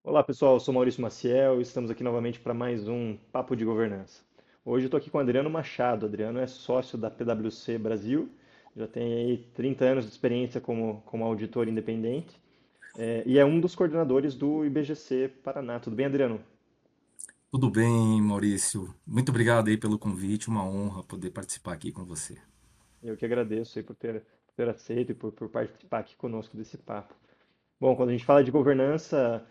Olá pessoal, eu sou Maurício Maciel e estamos aqui novamente para mais um Papo de Governança. Hoje eu estou aqui com o Adriano Machado. Adriano é sócio da PwC Brasil, já tem aí 30 anos de experiência como auditor independente e é um dos coordenadores do IBGC Paraná. Tudo bem, Adriano? Tudo bem, Maurício. Muito obrigado aí pelo convite, uma honra poder participar aqui com você. Eu que agradeço aí por ter aceito e por participar aqui conosco desse papo. Bom, quando a gente fala de governança,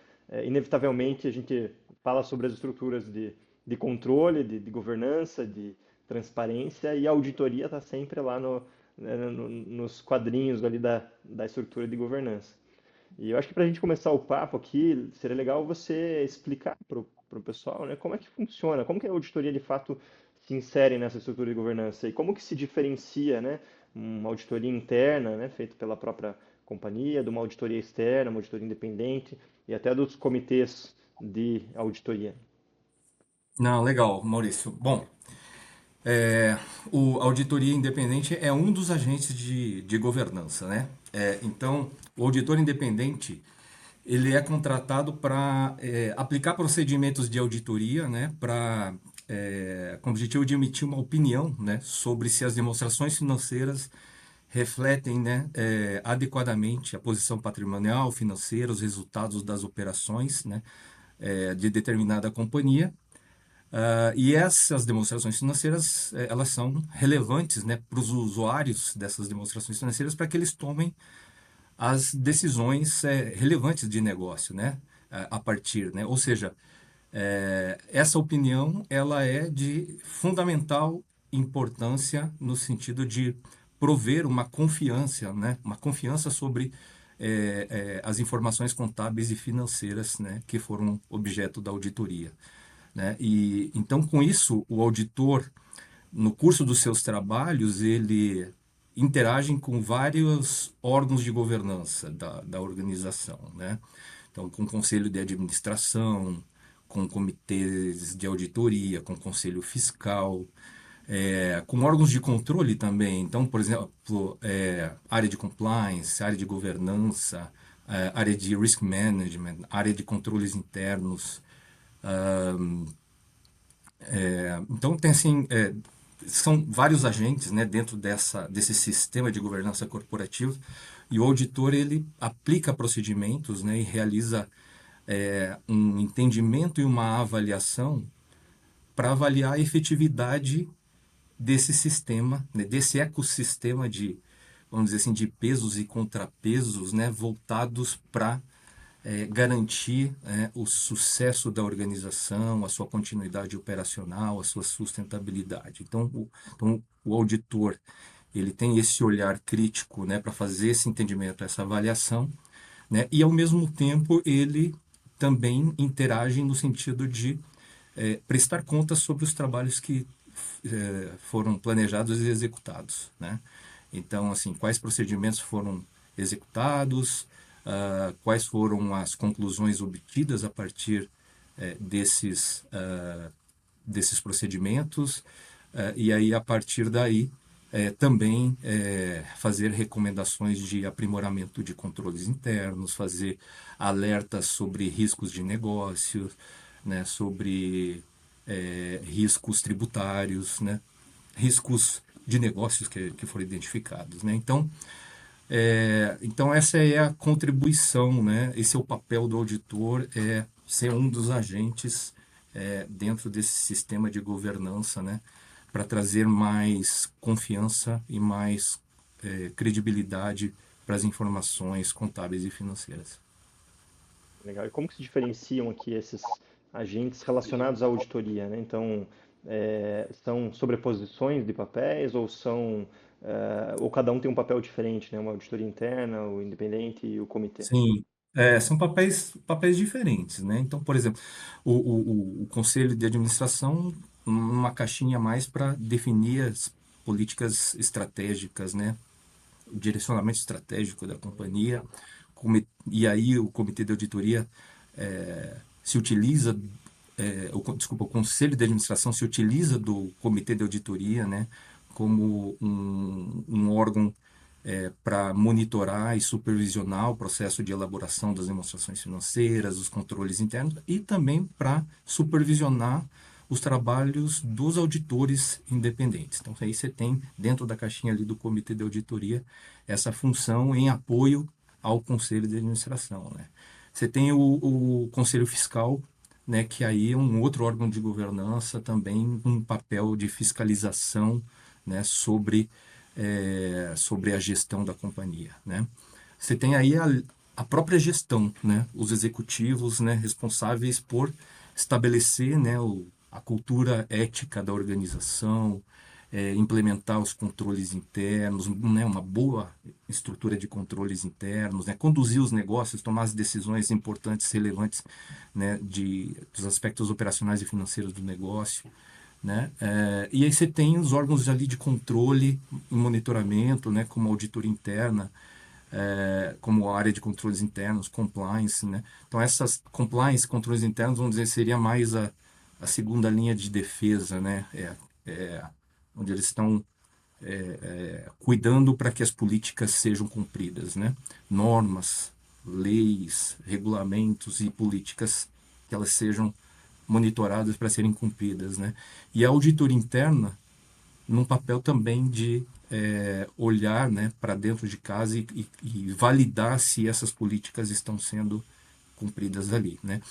inevitavelmente a gente fala sobre as estruturas de controle, de governança, de transparência, e a auditoria está sempre lá nos quadrinhos ali da estrutura de governança. E eu acho que para a gente começar o papo aqui, seria legal você explicar para o pessoal, né, como é que funciona, como que a auditoria de fato se insere nessa estrutura de governança e como que se diferencia, né, uma auditoria interna, né, feita pela própria companhia, de uma auditoria externa, uma auditoria independente e até dos comitês de auditoria. Não, legal, Maurício. Bom, é, a auditoria independente é um dos agentes de governança, né? Então, o auditor independente, ele é contratado para aplicar procedimentos de auditoria, né? Com o objetivo de emitir uma opinião, né? Sobre se as demonstrações financeiras refletem, né, adequadamente a posição patrimonial, financeira, os resultados das operações, né, de determinada companhia. E essas demonstrações financeiras, elas são relevantes, né, para os usuários dessas demonstrações financeiras para que eles tomem as decisões relevantes de negócio, né, a partir, né, ou seja, essa opinião ela é de fundamental importância no sentido de prover uma confiança, né, uma confiança sobre as informações contábeis e financeiras, né, que foram objeto da auditoria, né? E então com isso o auditor no curso dos seus trabalhos ele interage com vários órgãos de governança da organização, né? Então, com conselho de administração, com comitês de auditoria, com conselho fiscal, com órgãos de controle também. Então, por exemplo, área de compliance, área de governança, área de risk management, área de controles internos. Então, tem assim, são vários agentes, né, dentro desse sistema de governança corporativa e o auditor ele aplica procedimentos, né, e realiza um entendimento e uma avaliação para avaliar a efetividade desse sistema, né, desse ecossistema de, vamos dizer assim, de pesos e contrapesos, né, voltados para garantir o sucesso da organização, a sua continuidade operacional, a sua sustentabilidade. Então o auditor ele tem esse olhar crítico, né, para fazer esse entendimento, essa avaliação, né, e ao mesmo tempo ele também interage no sentido de prestar contas sobre os trabalhos que foram planejados e executados, né? Então, assim, quais procedimentos foram executados, quais foram as conclusões obtidas a partir desses procedimentos, e aí, a partir daí, também fazer recomendações de aprimoramento de controles internos, fazer alertas sobre riscos de negócio, né, sobre riscos tributários, né, riscos de negócios que foram identificados, né? Então essa é a contribuição, né? Esse é o papel do auditor, é ser um dos agentes dentro desse sistema de governança, né? Para trazer mais confiança e mais credibilidade para as informações contábeis e financeiras. Legal. E como que se diferenciam aqui esses agentes relacionados à auditoria, né? Então, são sobreposições de papéis ou cada um tem um papel diferente, né? Uma auditoria interna, o independente e o comitê. Sim, são papéis diferentes, né? Então, por exemplo, o conselho de administração, uma caixinha a mais para definir as políticas estratégicas, né? O direcionamento estratégico da companhia, e aí o comitê de auditoria se utiliza, desculpa, o conselho de administração se utiliza do comitê de auditoria, né? Como um órgão para monitorar e supervisionar o processo de elaboração das demonstrações financeiras, os controles internos e também para supervisionar os trabalhos dos auditores independentes. Então, aí você tem, dentro da caixinha ali do Comitê de Auditoria, essa função em apoio ao Conselho de Administração, né? Você tem o Conselho Fiscal, né, que aí é um outro órgão de governança, também um papel de fiscalização, né, sobre a gestão da companhia, né? Você tem aí a própria gestão, né, os executivos, né, responsáveis por estabelecer, né, a cultura ética da organização, implementar os controles internos, né, uma boa estrutura de controles internos, né, conduzir os negócios, tomar as decisões importantes, relevantes, né, dos aspectos operacionais e financeiros do negócio, né? E aí você tem os órgãos ali de controle e monitoramento, né, como auditoria interna, como a área de controles internos, compliance, né? Então essas compliance, controles internos, vamos dizer, seria mais a segunda linha de defesa, né? Onde eles estão cuidando para que as políticas sejam cumpridas, né? Normas, leis, regulamentos e políticas que elas sejam monitoradas para serem cumpridas, né? E a auditoria interna num papel também de olhar, né, para dentro de casa e validar se essas políticas estão sendo cumpridas ali, né?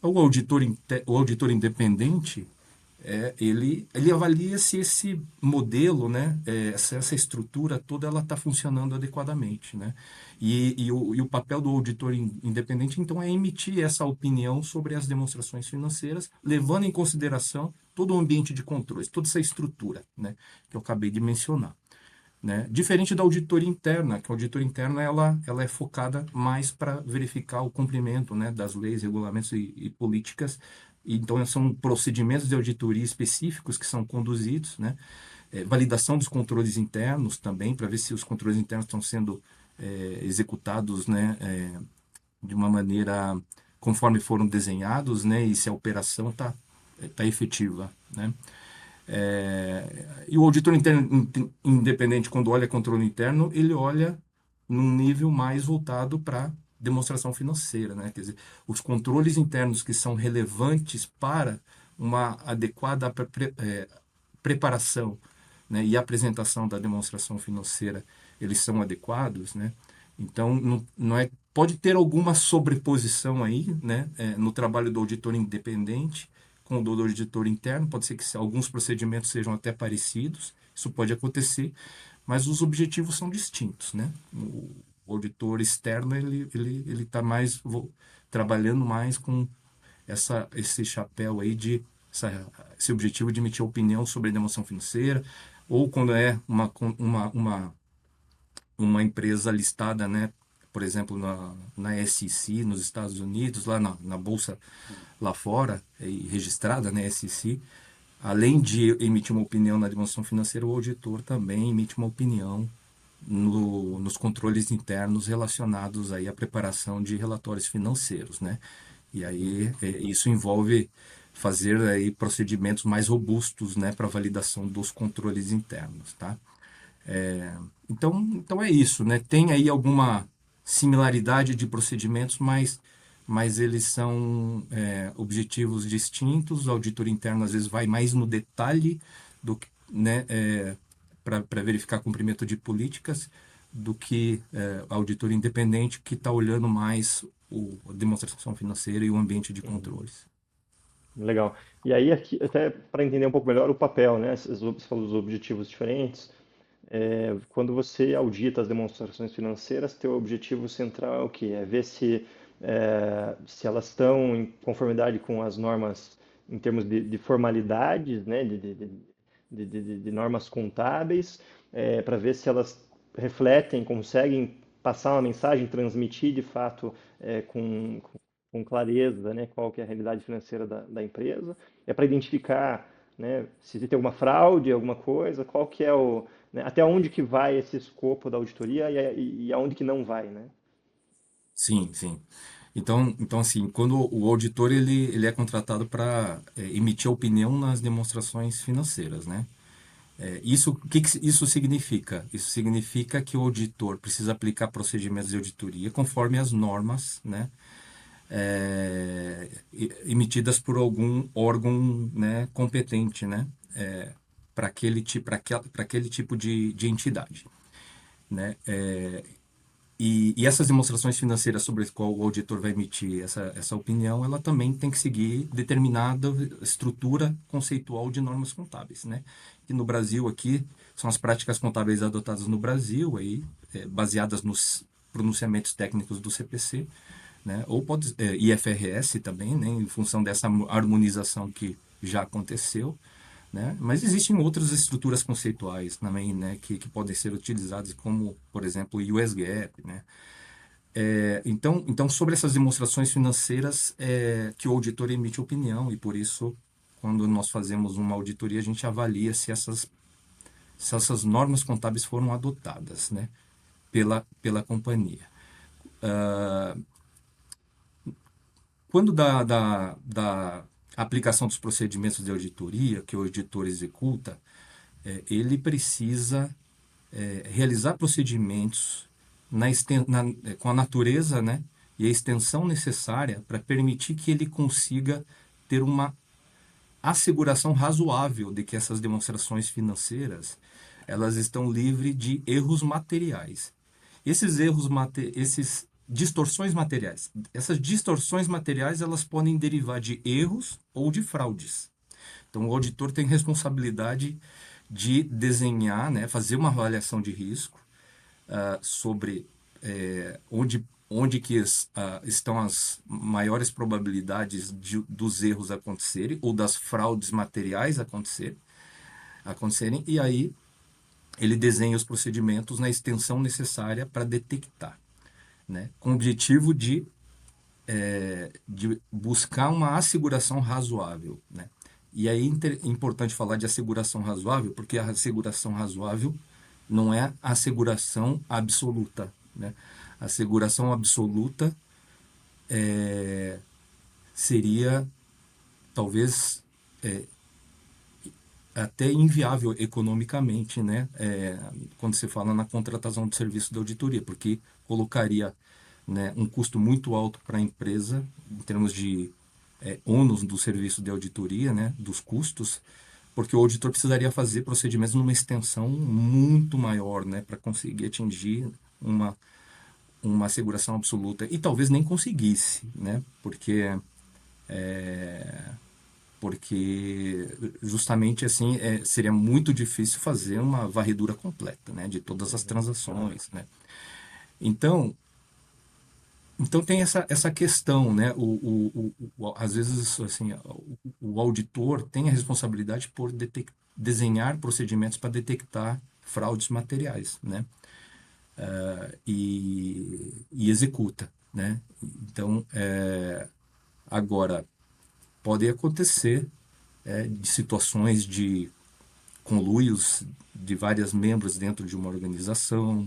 O auditor independente, ele avalia se esse modelo, né, essa estrutura toda, ela está funcionando adequadamente, né? E o papel do auditor independente, então, é emitir essa opinião sobre as demonstrações financeiras, levando em consideração todo o ambiente de controles, toda essa estrutura, né, que eu acabei de mencionar, né? Diferente da auditoria interna, que a auditoria interna ela é focada mais para verificar o cumprimento, né, das leis, regulamentos e políticas. Então, são procedimentos de auditoria específicos que são conduzidos, né? Validação dos controles internos também, para ver se os controles internos estão sendo executados, né, de uma maneira conforme foram desenhados, né, e se a operação tá efetiva, né? E o auditor interno, independente, quando olha controle interno, ele olha num nível mais voltado para demonstração financeira, né? Quer dizer, os controles internos que são relevantes para uma adequada preparação, né, e apresentação da demonstração financeira, eles são adequados, né? Então, não é, pode ter alguma sobreposição aí, né, no trabalho do auditor independente com o do auditor interno, pode ser que alguns procedimentos sejam até parecidos, isso pode acontecer, mas os objetivos são distintos, né? O auditor externo, ele está mais trabalhando mais com esse chapéu aí esse objetivo de emitir opinião sobre a demonstração financeira, ou quando é uma empresa listada, né, por exemplo, na SEC, nos Estados Unidos, lá na bolsa lá fora, e registrada na SEC, além de emitir uma opinião na demonstração financeira, o auditor também emite uma opinião nos controles internos relacionados aí à preparação de relatórios financeiros, né? E aí isso envolve fazer aí procedimentos mais robustos, né, para validação dos controles internos, tá? Então é isso, né? Tem aí alguma similaridade de procedimentos, mas eles são objetivos distintos. O auditor interno às vezes vai mais no detalhe do que, né, para verificar cumprimento de políticas, do que a auditoria independente, que está olhando mais a demonstração financeira e o ambiente de Uhum. controles. Legal. E aí, aqui, até para entender um pouco melhor o papel, né? Você falou dos objetivos diferentes. Quando você audita as demonstrações financeiras, teu objetivo central é o quê? É ver se elas estão em conformidade com as normas em termos de formalidades, né? De normas contábeis, para ver se elas refletem, conseguem passar uma mensagem, transmitir de fato com clareza, né, qual que é a realidade financeira da empresa. É para identificar, né, se tem alguma fraude, alguma coisa, qual que é né, até onde que vai esse escopo da auditoria e aonde que não vai, né? Sim, sim. Então assim, quando o auditor ele é contratado para emitir opinião nas demonstrações financeiras, né? O que isso significa? Isso significa que o auditor precisa aplicar procedimentos de auditoria conforme as normas, né, emitidas por algum órgão, né, competente, né, para aquele tipo de entidade, né? E essas demonstrações financeiras sobre as qual o auditor vai emitir essa opinião, ela também tem que seguir determinada estrutura conceitual de normas contábeis, né? Que no Brasil aqui são as práticas contábeis adotadas no Brasil, aí, baseadas nos pronunciamentos técnicos do CPC, né? Ou pode, IFRS também, né? Em função dessa harmonização que já aconteceu, né? Mas existem outras estruturas conceituais também, né, que podem ser utilizadas, como, por exemplo, o US GAAP, né? Então, sobre essas demonstrações financeiras, que o auditor emite opinião, e por isso, quando nós fazemos uma auditoria, a gente avalia se essas normas contábeis foram adotadas, né, pela companhia. Quando da aplicação dos procedimentos de auditoria que o auditor executa, ele precisa realizar procedimentos com a natureza, né, e a extensão necessária para permitir que ele consiga ter uma asseguração razoável de que essas demonstrações financeiras elas estão livres de erros materiais. Esses distorções materiais, essas distorções materiais elas podem derivar de erros ou de fraudes. Então, o auditor tem responsabilidade de desenhar, né, fazer uma avaliação de risco sobre onde que estão as maiores probabilidades dos erros acontecerem ou das fraudes materiais acontecerem, e aí ele desenha os procedimentos na extensão necessária para detectar, né, com o objetivo de buscar uma asseguração razoável, né? E aí é importante falar de asseguração razoável, porque a asseguração razoável não é a asseguração absoluta, né? A asseguração absoluta seria talvez até inviável economicamente, né? Quando se fala na contratação de serviço de auditoria, porque colocaria, né, um custo muito alto para a empresa em termos de ônus do serviço de auditoria, né, dos custos, porque o auditor precisaria fazer procedimentos numa extensão muito maior, né, para conseguir atingir uma asseguração absoluta e talvez nem conseguisse, né, porque justamente assim seria muito difícil fazer uma varredura completa, né, de todas as transações, né. Então, então tem essa questão, né? Às vezes, assim, o auditor tem a responsabilidade por desenhar procedimentos para detectar fraudes materiais, né? E executa, né? Então, agora, pode acontecer de situações de conluios de vários membros dentro de uma organização,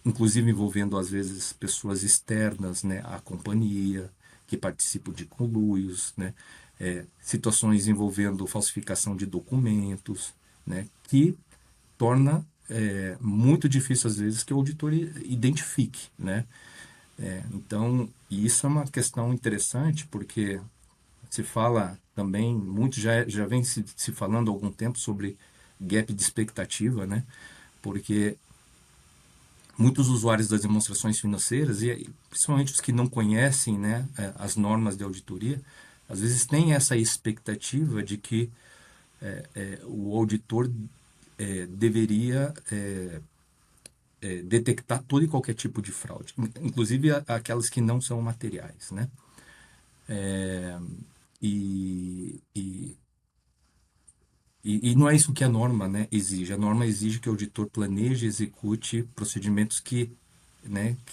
inclusive envolvendo às vezes pessoas externas, né, à companhia, que participam de conluios, né, situações envolvendo falsificação de documentos, né, que torna muito difícil às vezes que o auditor identifique, né. Então, isso é uma questão interessante porque se fala também, muito já vem se falando há algum tempo sobre gap de expectativa, né, porque muitos usuários das demonstrações financeiras, e principalmente os que não conhecem, né, as normas de auditoria, às vezes têm essa expectativa de que o auditor deveria detectar todo e qualquer tipo de fraude, inclusive aquelas que não são materiais, né? E, e, e não é isso que a norma, né, exige. A norma exige que o auditor planeje e execute procedimentos que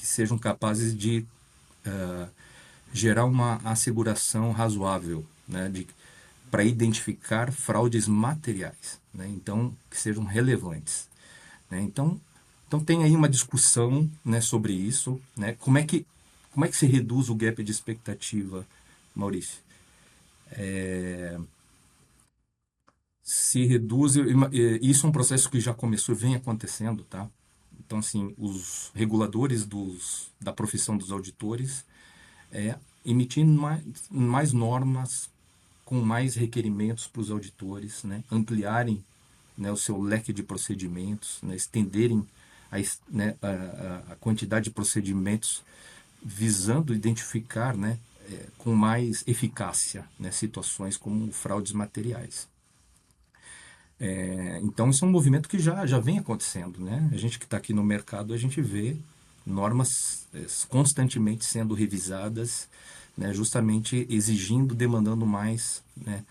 sejam capazes de gerar uma asseguração razoável, né, para identificar fraudes materiais, né, então que sejam relevantes, né. Então tem aí uma discussão, né, sobre isso, né, como é que se reduz o gap de expectativa, Maurício? se reduz, e isso é um processo que já começou e vem acontecendo, tá? Então, assim, os reguladores da profissão dos auditores emitindo mais normas, com mais requerimentos para os auditores, né? Ampliarem, né, o seu leque de procedimentos, né? Estenderem né, a quantidade de procedimentos visando identificar, né, com mais eficácia, né, situações como fraudes materiais. Então, isso é um movimento que já vem acontecendo, né? A gente que está aqui no mercado, a gente vê normas constantemente sendo revisadas, né? Justamente exigindo, demandando mais, né?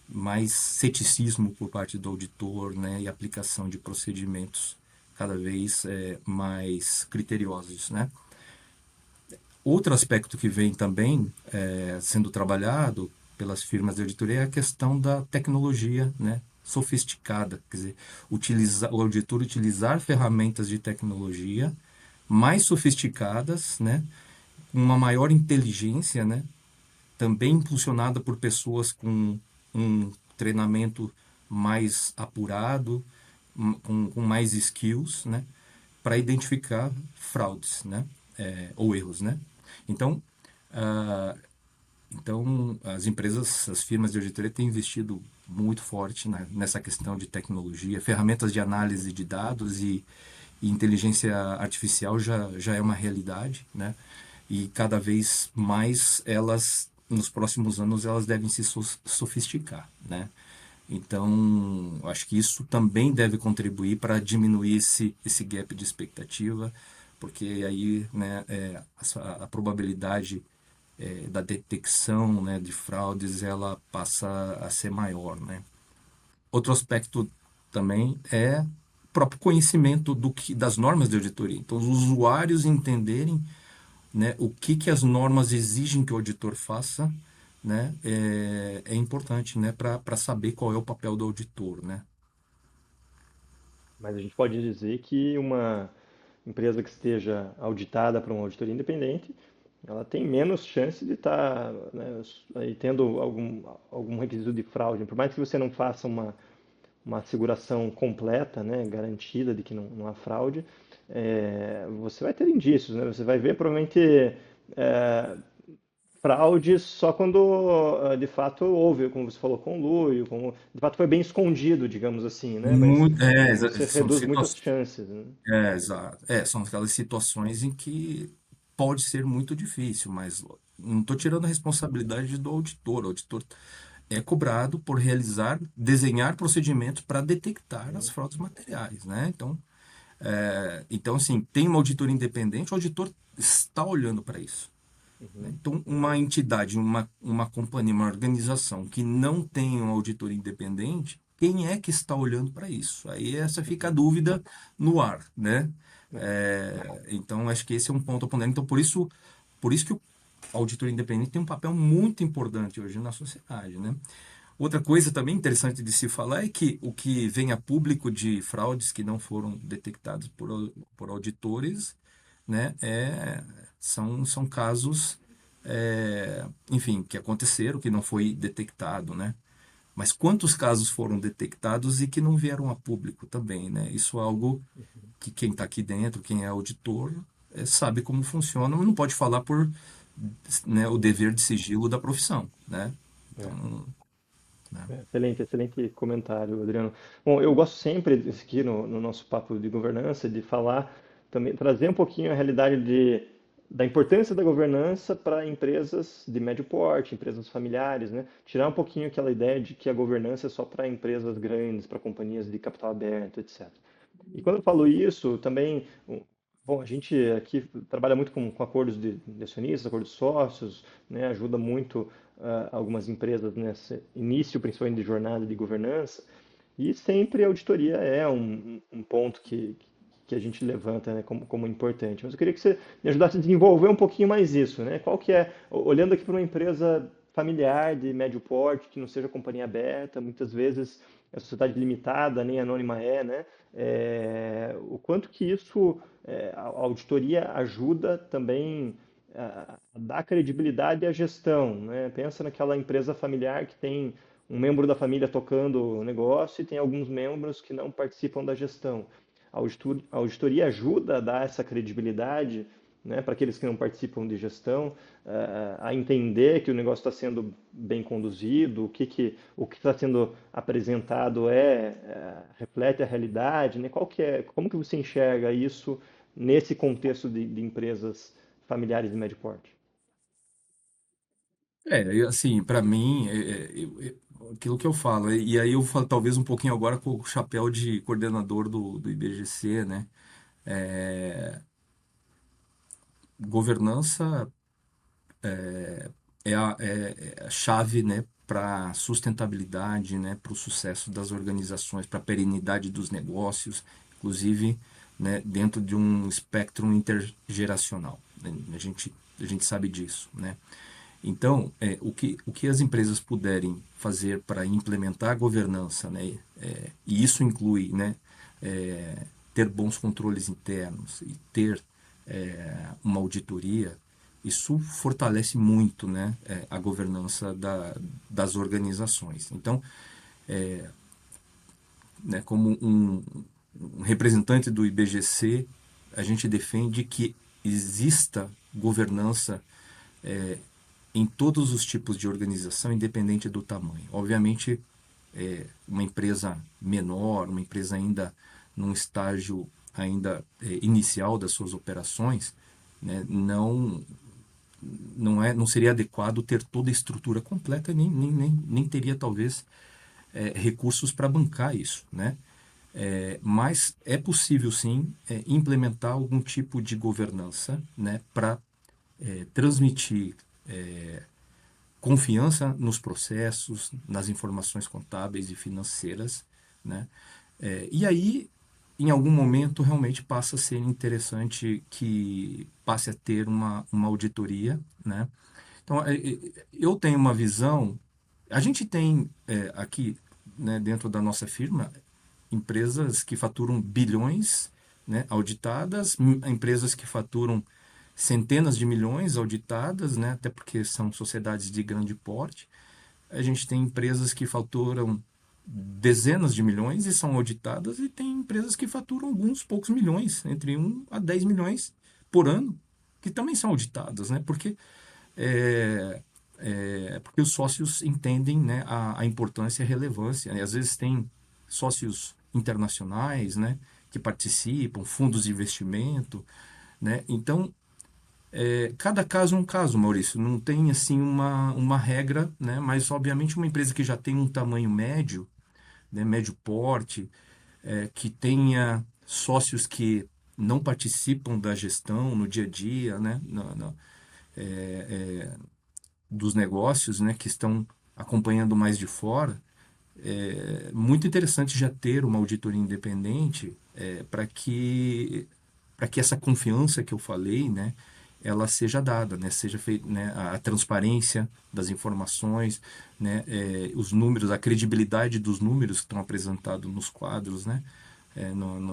Mais ceticismo por parte do auditor, né? E aplicação de procedimentos cada vez mais criteriosos, né? Outro aspecto que vem também sendo trabalhado pelas firmas de auditoria é a questão da tecnologia, né, sofisticada, quer dizer, o auditor utilizar ferramentas de tecnologia mais sofisticadas, né, com uma maior inteligência, né, também impulsionada por pessoas com um treinamento mais apurado, com mais skills, né, para identificar fraudes, né, ou erros, né. Então, ah, então, as empresas, as firmas de auditoria têm investido muito forte nessa questão de tecnologia, ferramentas de análise de dados e inteligência artificial já é uma realidade, né? E cada vez mais elas, nos próximos anos, elas devem se sofisticar, né? Então, acho que isso também deve contribuir para diminuir esse gap de expectativa, porque aí, né, a probabilidade da detecção, né, de fraudes, ela passa a ser maior, né? Outro aspecto também é o próprio conhecimento das normas de auditoria. Então, os usuários entenderem, né, o que as normas exigem que o auditor faça, né, é importante, né, para saber qual é o papel do auditor, né? Mas a gente pode dizer que uma empresa que esteja auditada por uma auditoria independente, ela tem menos chance de estar, né, aí tendo algum requisito de fraude. Por mais que você não faça uma asseguração completa, né, garantida de que não há fraude, você vai ter indícios, né? Você vai ver provavelmente é, fraude só quando de fato houve, como você falou, conluio, como de fato foi bem escondido, digamos assim, né? Mas Muito, você são reduz muitas situações, chances, né? exato. São aquelas situações em que pode ser muito difícil, mas não estou tirando a responsabilidade do auditor. O auditor é cobrado por desenhar procedimentos para detectar as fraudes materiais, né? Então, assim, tem uma auditoria independente, o auditor está olhando para isso, né? Uhum. Então, uma entidade, uma companhia, uma organização que não tem um auditor independente, quem é que está olhando para isso? Aí essa fica a Uhum. dúvida no ar, né? É. Então, acho que esse é um ponto a ponderar. Então, por isso que o auditor independente tem um papel muito importante hoje na sociedade, né? Outra coisa também interessante de se falar é que o que vem a público de fraudes que não foram detectados por auditores, né, são casos, enfim, que aconteceram, que não foi detectado, né? Mas quantos casos foram detectados e que não vieram a público também, né? Isso é algo que quem está aqui dentro, quem é auditor, sabe como funciona, mas não pode falar por, né, o dever de sigilo da profissão, né? É. Então, né? Excelente, excelente comentário, Adriano. Bom, eu gosto sempre aqui no nosso papo de governança de falar também, trazer um pouquinho a realidade da importância da governança para empresas de médio porte, empresas familiares, né? Tirar um pouquinho aquela ideia de que a governança é só para empresas grandes, para companhias de capital aberto, etc. E quando eu falo isso, também, bom, a gente aqui trabalha muito com acordos de acionistas, acordos de sócios, né, ajuda muito algumas empresas nesse início, principalmente de jornada de governança, e sempre a auditoria é um ponto que a gente levanta, né, como importante. Mas eu queria que você me ajudasse a desenvolver um pouquinho mais isso, né? Qual que é, olhando aqui para uma empresa familiar de médio porte, que não seja companhia aberta, muitas vezes é sociedade limitada, nem anônima é, né? O quanto que isso, a auditoria ajuda também a dar credibilidade à gestão, né? Pensa naquela empresa familiar que tem um membro da família tocando o negócio e tem alguns membros que não participam da gestão. A auditoria ajuda a dar essa credibilidade, né, para aqueles que não participam de gestão, a entender que o negócio está sendo bem conduzido, o que está sendo apresentado reflete a realidade, né? Como que você enxerga isso nesse contexto de empresas familiares de médio porte? Assim, para mim, aquilo que eu falo, e aí eu falo talvez um pouquinho agora com o chapéu de coordenador do IBGC, né? É, governança é a chave, né, para sustentabilidade, né, para o sucesso das organizações, para a perenidade dos negócios, inclusive, né, dentro de um espectro intergeracional. Né? A gente sabe disso, né? Então, o que as empresas puderem fazer para implementar a governança, né, e isso inclui, né, ter bons controles internos e ter uma auditoria, isso fortalece muito, né, a governança das organizações. Então, né, como um representante do IBGC, a gente defende que exista governança em todos os tipos de organização, independente do tamanho. Obviamente, uma empresa menor, uma empresa ainda num estágio ainda inicial das suas operações, né, não seria adequado ter toda a estrutura completa, nem teria talvez recursos para bancar isso, né? Mas é possível sim implementar algum tipo de governança, né, para transmitir confiança nos processos, nas informações contábeis e financeiras, né? E aí, em algum momento, realmente passa a ser interessante que passe a ter uma auditoria, né? Então, eu tenho uma visão. A gente tem aqui, né, dentro da nossa firma, empresas que faturam bilhões, né, auditadas, empresas que faturam centenas de milhões auditadas, né, até porque são sociedades de grande porte. A gente tem empresas que faturam dezenas de milhões e são auditadas, e tem empresas que faturam alguns poucos milhões, entre 1 a 10 milhões por ano, que também são auditadas, né? É, porque os sócios entendem, né, a importância e a relevância, né? Às vezes tem sócios internacionais, né, que participam, fundos de investimento, né? Então, cada caso é um caso, Maurício. Não tem assim uma regra, né? Mas obviamente uma empresa que já tem um tamanho médio, né, médio porte, que tenha sócios que não participam da gestão no dia a dia, né? Dos negócios, né? Que estão acompanhando mais de fora. É muito interessante já ter uma auditoria independente para que essa confiança que eu falei, né, ela seja dada, né, seja feita, né, a transparência das informações, né, os números, a credibilidade dos números que estão apresentados nos quadros, né,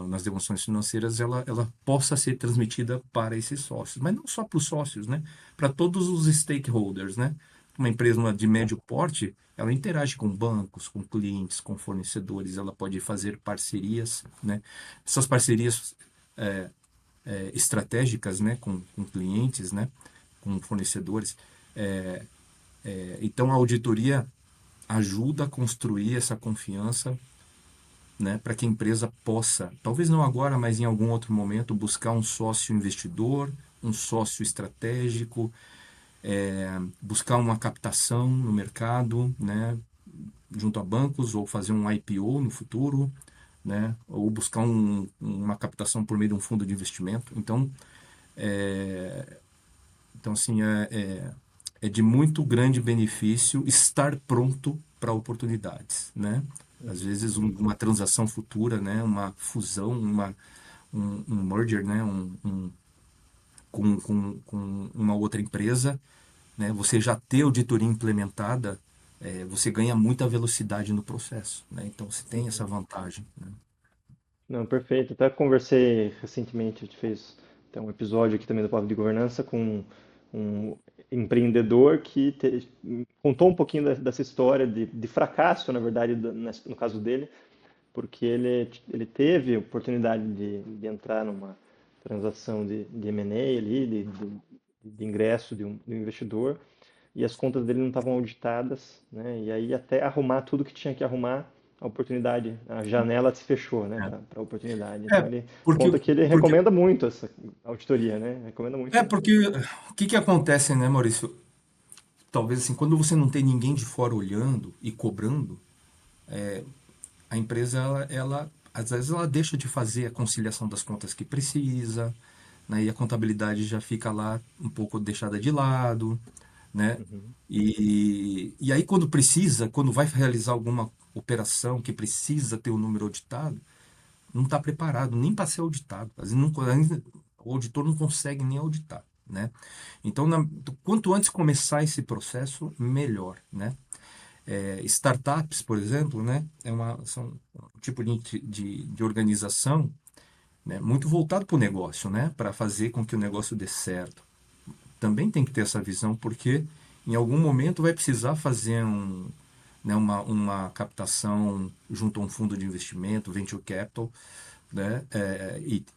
nas demonstrações financeiras, ela possa ser transmitida para esses sócios, mas não só para os sócios, né, para todos os stakeholders, né. Uma empresa de médio porte, ela interage com bancos, com clientes, com fornecedores, ela pode fazer parcerias, né. Essas parcerias estratégicas, né, com clientes, né, com fornecedores. Então, a auditoria ajuda a construir essa confiança, né, para que a empresa possa, talvez não agora, mas em algum outro momento, buscar um sócio investidor, um sócio estratégico, buscar uma captação no mercado, né, junto a bancos, ou fazer um IPO no futuro, né, ou buscar uma captação por meio de um fundo de investimento. Então, assim, é de muito grande benefício estar pronto para oportunidades, né? Às vezes uma transação futura, né? Uma fusão, um merger, né? Com uma outra empresa, né? Você já ter auditoria implementada, você ganha muita velocidade no processo, né? Então, você tem essa vantagem, né? Não, perfeito. Até conversei recentemente, a gente fez até um episódio aqui também do Papo de Governança com um empreendedor que contou um pouquinho dessa história de fracasso, na verdade, no caso dele, porque ele teve a oportunidade de entrar numa transação de M&A ali, de ingresso de um investidor, e as contas dele não estavam auditadas, né? E aí até arrumar tudo que tinha que arrumar, a oportunidade, a janela se fechou, né, para a oportunidade. É, Então ele porque, conta que ele porque, recomenda muito essa auditoria, né? Recomenda muito. porque o que que acontece, né, Maurício? Talvez assim, quando você não tem ninguém de fora olhando e cobrando, a empresa, às vezes ela deixa de fazer a conciliação das contas que precisa, né, e a contabilidade já fica lá um pouco deixada de lado, né? Uhum. E aí quando precisa, quando vai realizar alguma operação que precisa ter o número auditado, não está preparado nem para ser auditado. Às vezes o auditor não consegue nem auditar, né? Então, quanto antes começar esse processo, melhor, né? Startups, por exemplo, né? São um tipo de organização, né? Muito voltado para o negócio, né? Para fazer com que o negócio dê certo. Também tem que ter essa visão, porque em algum momento vai precisar fazer né, uma captação junto a um fundo de investimento, venture capital, né?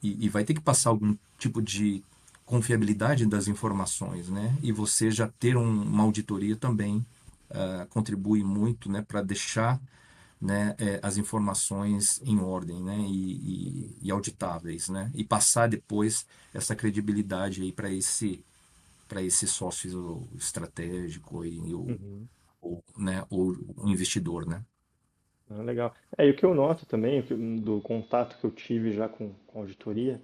E vai ter que passar algum tipo de confiabilidade das informações, né? E você já ter uma auditoria também contribui muito, né, para deixar, né, as informações em ordem, né, e auditáveis, né, e passar depois essa credibilidade aí para esse sócio estratégico Uhum. né, o investidor, né? Ah, legal. E o que eu noto também, do contato que eu tive já com a auditoria,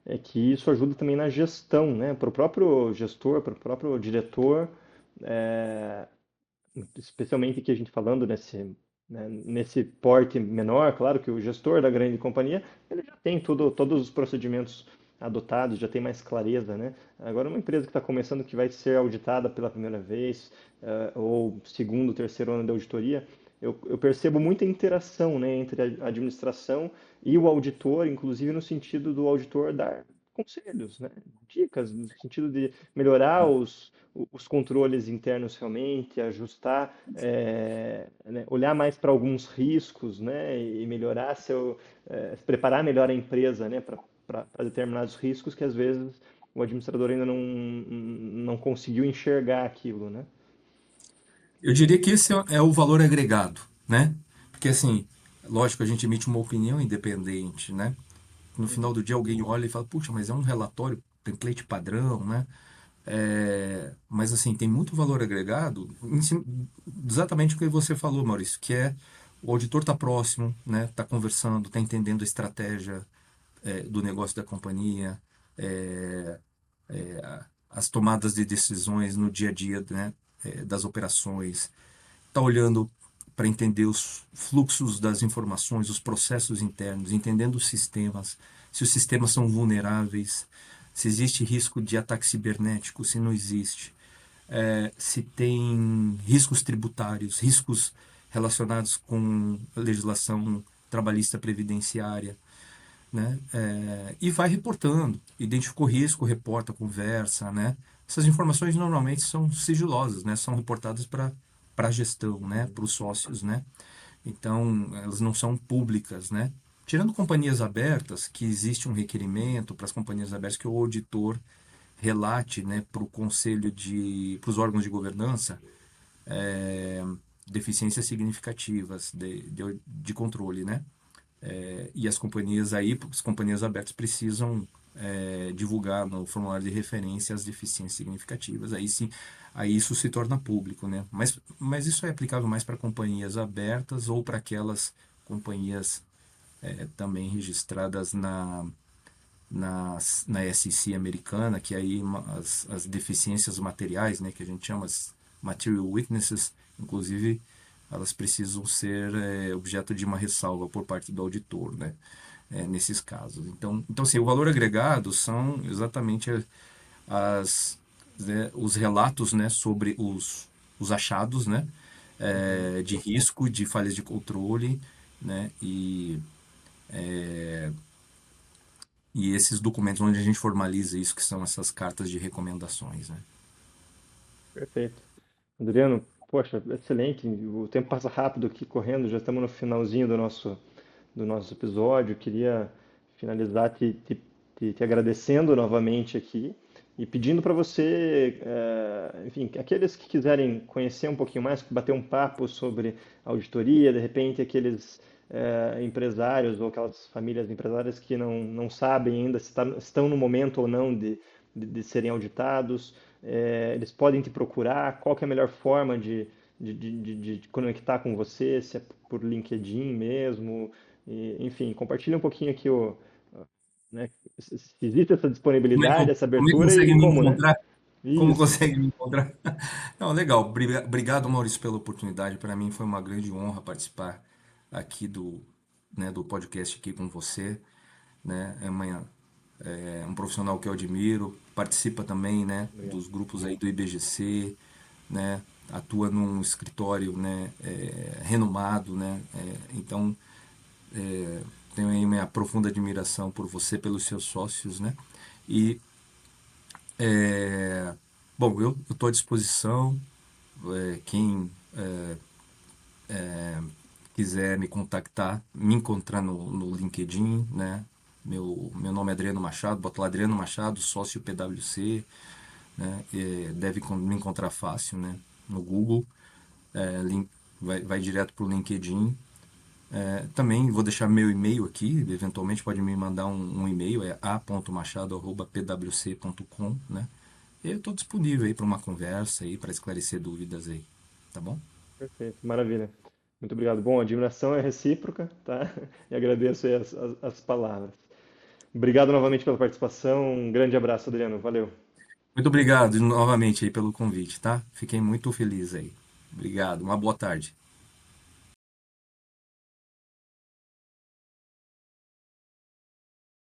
é que isso ajuda também na gestão, né? Para o próprio gestor, para o próprio diretor, é, especialmente que a gente falando nesse porte menor, claro que o gestor da grande companhia, ele já tem todos os procedimentos adotados, já tem mais clareza, né? Agora, uma empresa que está começando, que vai ser auditada pela primeira vez, ou segundo, terceiro ano de auditoria, eu percebo muita interação, né, entre a administração e o auditor, inclusive no sentido do auditor dar conselhos, né, dicas, no sentido de melhorar os controles internos realmente, ajustar, né, olhar mais para alguns riscos, né, e melhorar preparar melhor a empresa, né, para determinados riscos que às vezes o administrador ainda não conseguiu enxergar aquilo, né? Eu diria que esse é o valor agregado, né? Porque assim, lógico, a gente emite uma opinião independente, né? No final Uhum. do dia alguém olha e fala, puxa, mas é um relatório, template padrão, né? Mas assim, tem muito valor agregado exatamente o que você falou, Maurício, que é o auditor está próximo, né? Está conversando, está entendendo a estratégia do negócio da companhia, é, as tomadas de decisões no dia a dia, né? Das operações, está olhando para entender os fluxos das informações, os processos internos, entendendo os sistemas, se os sistemas são vulneráveis, se existe risco de ataque cibernético, se não existe, se tem riscos tributários, riscos relacionados com a legislação trabalhista previdenciária, né? E vai reportando, identificou risco, reporta, conversa, né? Essas informações normalmente são sigilosas, né? São reportadas para a gestão, né? Para os sócios, né? Então, elas não são públicas, né? Tirando companhias abertas, que existe um requerimento para as companhias abertas que o auditor relate, né, para o conselho para os órgãos de governança, é, deficiências significativas de controle, né? E as companhias abertas precisam divulgar no formulário de referência as deficiências significativas. Aí sim, aí isso se torna público, né? Mas isso é aplicável mais para companhias abertas ou para aquelas companhias também registradas na SEC americana, que aí as deficiências materiais, né, que a gente chama as material weaknesses, inclusive elas precisam ser objeto de uma ressalva por parte do auditor, né, nesses casos. Então assim, o valor agregado são exatamente os relatos, né, sobre os achados, né, Uhum. de risco, de falhas de controle, né, e esses documentos onde a gente formaliza isso, que são essas cartas de recomendações, né? Perfeito. Adriano, poxa, excelente. O tempo passa rápido aqui correndo, já estamos no finalzinho do nosso episódio. Queria finalizar te agradecendo novamente aqui e pedindo para você, enfim, aqueles que quiserem conhecer um pouquinho mais, bater um papo sobre auditoria, de repente aqueles empresários ou aquelas famílias empresárias que não sabem ainda se estão no momento ou não de serem auditados, eles podem te procurar, qual que é a melhor forma de conectar com você, se é por LinkedIn mesmo, enfim, compartilha um pouquinho aqui né, se existe essa disponibilidade, essa Como é que abertura consegue e me como, né? encontrar? Como Isso, consegue me encontrar? Não, legal. Obrigado, Maurício, pela oportunidade. Para mim foi uma grande honra participar aqui do podcast aqui com você, né? É um profissional que eu admiro, participa também, né, obrigado. dos grupos aí do IBGC, né? Atua num escritório, né, renomado, né? Então, tenho aí minha profunda admiração por você, pelos seus sócios, né? E, é, bom, eu estou à disposição. Quem quiser me contactar, me encontrar no LinkedIn, né? Meu nome é Adriano Machado, bota lá Adriano Machado, sócio PwC, né? Deve me encontrar fácil, né? No Google, vai direto para o LinkedIn. Também vou deixar meu e-mail aqui, eventualmente pode me mandar um e-mail, é a.machado@pwc.com, né? E eu estou disponível aí para uma conversa aí, para esclarecer dúvidas aí, tá bom? Perfeito, maravilha. Muito obrigado. Bom, a admiração é recíproca, tá? E agradeço aí as palavras. Obrigado novamente pela participação. Um grande abraço, Adriano. Valeu. Muito obrigado novamente aí pelo convite, tá? Fiquei muito feliz aí. Obrigado, uma boa tarde.